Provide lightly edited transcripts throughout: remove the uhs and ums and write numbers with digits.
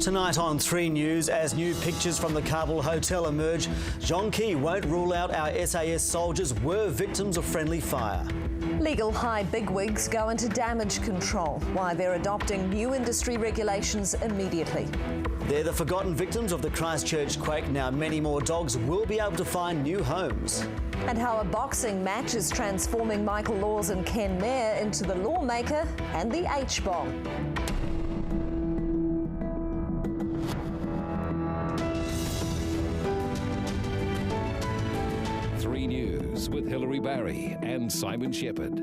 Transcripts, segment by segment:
Tonight on 3 News, as new pictures from the Kabul hotel emerge, John Key won't rule out our SAS soldiers were victims of friendly fire. Legal high bigwigs go into damage control, why they're adopting new industry regulations immediately. They're the forgotten victims of the Christchurch quake. Now many more dogs will be able to find new homes. And how a boxing match is transforming Michael Laws and Ken Mayer into the lawmaker and the H-bomb. News with Hilary Barry and Simon Shepherd.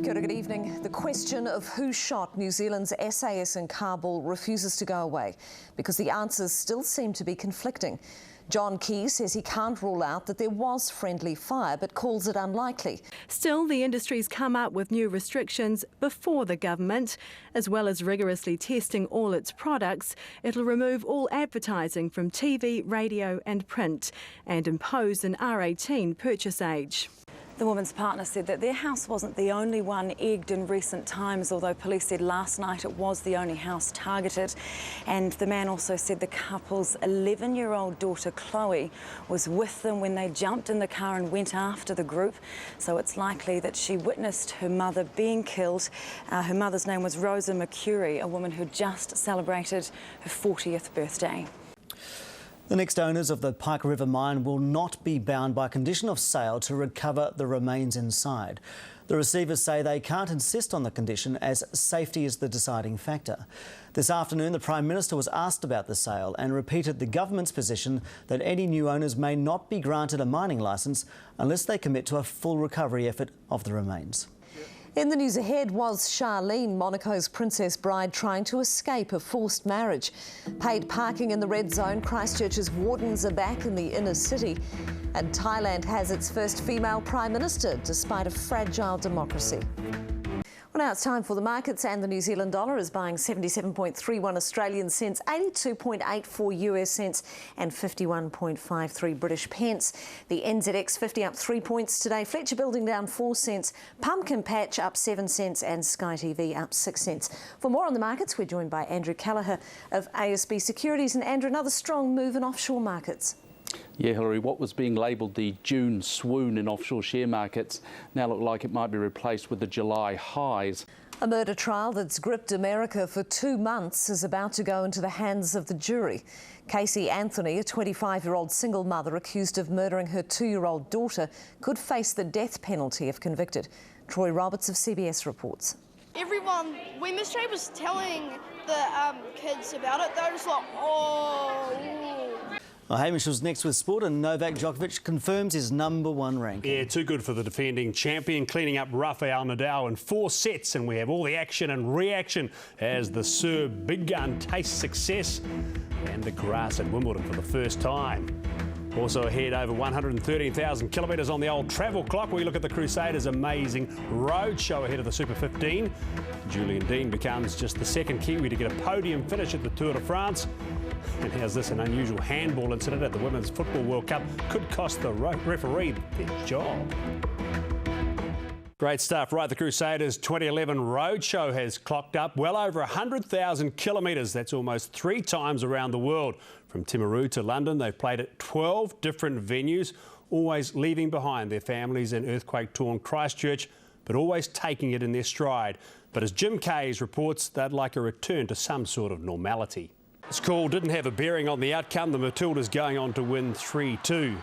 Good evening. The question of who shot New Zealand's SAS in Kabul refuses to go away because the answers still seem to be conflicting. John Key says he can't rule out that there was friendly fire, but calls it unlikely. Still, the industry's come up with new restrictions before the government. As well as rigorously testing all its products, it'll remove all advertising from TV, radio and print and impose an R18 purchase age. The woman's partner said that their house wasn't the only one egged in recent times, although police said last night it was the only house targeted. And the man also said the couple's 11-year-old daughter Chloe was with them when they jumped in the car and went after the group. So it's likely that she witnessed her mother being killed. Her mother's name was Rosa Mercury, a woman who just celebrated her 40th birthday. The next owners of the Pike River mine will not be bound by condition of sale to recover the remains inside. The receivers say they can't insist on the condition as safety is the deciding factor. This afternoon, the Prime Minister was asked about the sale and repeated the government's position that any new owners may not be granted a mining licence unless they commit to a full recovery effort of the remains. In the news ahead, was Charlene, Monaco's princess bride, trying to escape a forced marriage? Paid parking in the red zone, Christchurch's wardens are back in the inner city. And Thailand has its first female prime minister, despite a fragile democracy. Well, now it's time for the markets, and the New Zealand dollar is buying 77.31 Australian cents, 82.84 US cents and 51.53 British pence. The NZX 50 up 3 points today, Fletcher Building down 4 cents, Pumpkin Patch up 7 cents and Sky TV up 6 cents. For more on the markets, we're joined by Andrew Callagher of ASB Securities. And Andrew, another strong move in offshore markets. Yeah, Hilary, what was being labelled the June swoon in offshore share markets now look like it might be replaced with the July highs. A murder trial that's gripped America for 2 months is about to go into the hands of the jury. Casey Anthony, a 25-year-old single mother accused of murdering her 2-year-old daughter, could face the death penalty if convicted. Troy Roberts of CBS reports. Everyone, when Miss Trey was telling the kids about it, they were just like, oh. Well, Hamish was next with sport, and Novak Djokovic confirms his #1 ranking. Yeah, too good for the defending champion, cleaning up Rafael Nadal in 4 sets, and we have all the action and reaction as the Serb big gun tastes success and the grass at Wimbledon for the first time. Also ahead, over 113,000 kilometres on the old travel clock. We look at the Crusaders' amazing road show ahead of the Super 15. Julian Dean becomes just the second Kiwi to get a podium finish at the Tour de France. And how's this? An unusual handball incident at the Women's Football World Cup could cost the referee their job. Great stuff, right? The Crusaders' 2011 roadshow has clocked up well over 100,000 kilometres. That's almost 3 times around the world. From Timaru to London, they've played at 12 different venues, always leaving behind their families in earthquake-torn Christchurch, but always taking it in their stride. But as Jim Kays reports, they'd like a return to some sort of normality. This call didn't have a bearing on the outcome. The Matildas going on to win 3-2.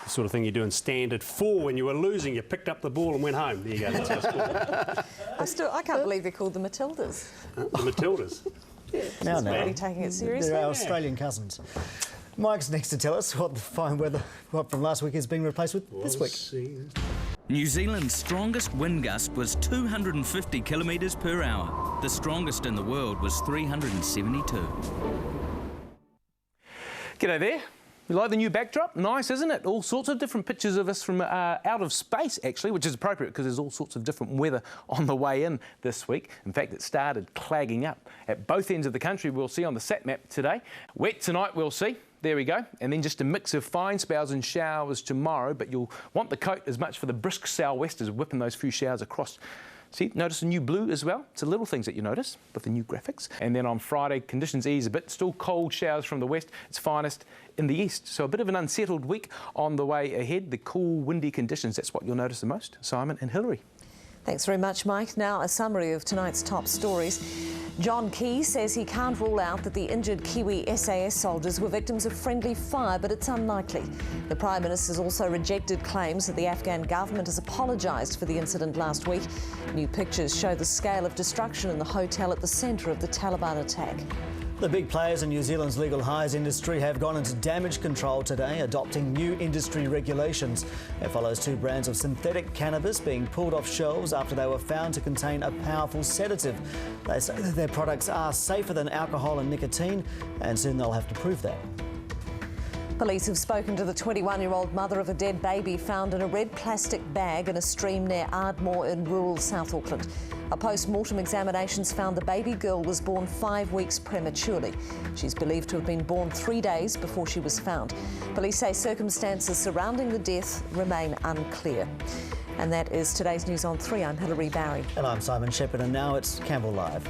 The sort of thing you do in standard 4 when you were losing. You picked up the ball and went home. There you go, that's our score. I can't believe they're called the Matildas. The Matildas? Yeah, now. Really taking it seriously. They're our Australian cousins. Mike's next to tell us what the fine weather from last week is being replaced with this week. New Zealand's strongest wind gust was 250 kilometres per hour. The strongest in the world was 372. G'day there. You like the new backdrop? Nice, isn't it? All sorts of different pictures of us from out of space, actually, which is appropriate because there's all sorts of different weather on the way in this week. In fact, it started clagging up at both ends of the country. We'll see on the sat map today. Wet tonight, we'll see. There we go. And then just a mix of fine spells and showers tomorrow, but you'll want the coat as much for the brisk sou'westers whipping those few showers across See, notice a new blue as well. It's the little things that you notice with the new graphics. And then on Friday, conditions ease a bit. Still cold showers from the west. It's finest in the east. So a bit of an unsettled week on the way ahead. The cool, windy conditions, that's what you'll notice the most. Simon and Hilary. Thanks very much, Mike. Now a summary of tonight's top stories. John Key says he can't rule out that the injured Kiwi SAS soldiers were victims of friendly fire, but it's unlikely. The Prime Minister's also rejected claims that the Afghan government has apologised for the incident last week. New pictures show the scale of destruction in the hotel at the centre of the Taliban attack. The big players in New Zealand's legal highs industry have gone into damage control today, adopting new industry regulations. It follows 2 brands of synthetic cannabis being pulled off shelves after they were found to contain a powerful sedative. They say that their products are safer than alcohol and nicotine, and soon they'll have to prove that. Police have spoken to the 21-year-old mother of a dead baby found in a red plastic bag in a stream near Ardmore in rural South Auckland. A post-mortem examinations found the baby girl was born 5 weeks prematurely. She's believed to have been born 3 days before she was found. Police say circumstances surrounding the death remain unclear. And that is today's News on 3. I'm Hilary Barry. And I'm Simon Shepherd, and now it's Campbell Live.